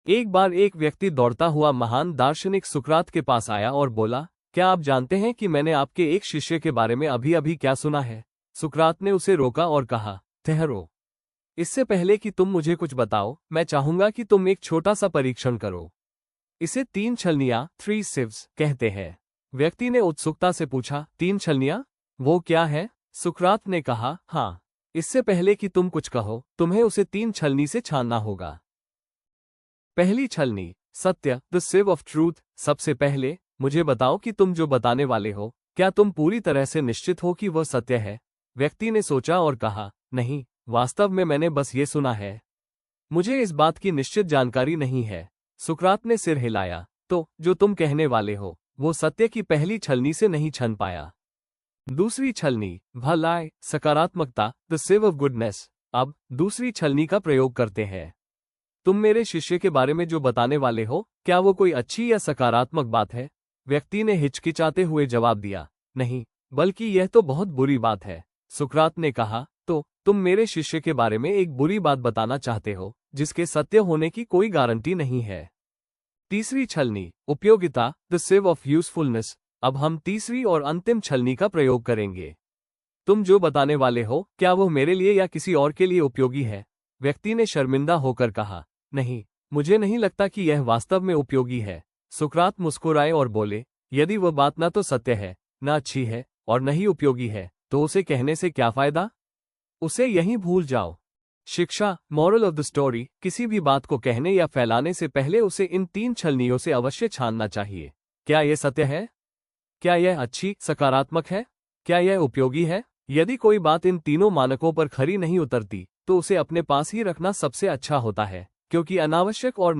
एक बार एक व्यक्ति दौड़ता हुआ महान दार्शनिक सुकरात के पास आया और बोला, क्या आप जानते हैं कि मैंने आपके एक शिष्य के बारे में अभी अभी क्या सुना है? सुकरात ने उसे रोका और कहा, ठहरो। इससे पहले कि तुम मुझे कुछ बताओ, मैं चाहूंगा कि तुम एक छोटा सा परीक्षण करो। इसे 3 छलनियां, 3 sieves कहते हैं। व्यक्ति ने उत्सुकता से पूछा, 3 छलनियां? वो क्या है? सुकरात ने कहा, हाँ। इससे पहले कि तुम कुछ कहो, तुम्हें उसे 3 छलनी से छानना होगा। पहली छलनी, सत्य, द सिव ऑफ ट्रूथ। सबसे पहले मुझे बताओ कि तुम जो बताने वाले हो, क्या तुम पूरी तरह से निश्चित हो कि वह सत्य है? व्यक्ति ने सोचा और कहा, नहीं, वास्तव में मैंने बस ये सुना है। मुझे इस बात की निश्चित जानकारी नहीं है। सुकरात ने सिर हिलाया। तो जो तुम कहने वाले हो, वो सत्य की पहली छलनी से नहीं छन पाया। दूसरी छलनी, भलाई, सकारात्मकता, द सिव ऑफ गुडनेस। अब दूसरी छलनी का प्रयोग करते हैं। तुम मेरे शिष्य के बारे में जो बताने वाले हो, क्या वो कोई अच्छी या सकारात्मक बात है? व्यक्ति ने हिचकिचाते हुए जवाब दिया, नहीं, बल्कि यह तो बहुत बुरी बात है। सुकरात ने कहा, तो तुम मेरे शिष्य के बारे में एक बुरी बात बताना चाहते हो, जिसके सत्य होने की कोई गारंटी नहीं है। तीसरी छलनी, उपयोगिता, द सिव ऑफ यूजफुलनेस। अब हम तीसरी और अंतिम छलनी का प्रयोग करेंगे। तुम जो बताने वाले हो, क्या वो मेरे लिए या किसी और के लिए उपयोगी है? व्यक्ति ने शर्मिंदा होकर कहा, नहीं, मुझे नहीं लगता कि यह वास्तव में उपयोगी है। सुकरात मुस्कुराए और बोले, यदि वह बात न तो सत्य है, न अच्छी है और न ही उपयोगी है, तो उसे कहने से क्या फायदा? उसे यहीं भूल जाओ। शिक्षा, मॉरल ऑफ द स्टोरी, किसी भी बात को कहने या फैलाने से पहले उसे इन 3 छलनियों से अवश्य छानना चाहिए। क्या यह सत्य है? क्या यह अच्छी, सकारात्मक है? क्या यह उपयोगी है? यदि कोई बात इन तीनों मानकों पर खरी नहीं उतरती, तो उसे अपने पास ही रखना सबसे अच्छा होता है, क्योंकि अनावश्यक और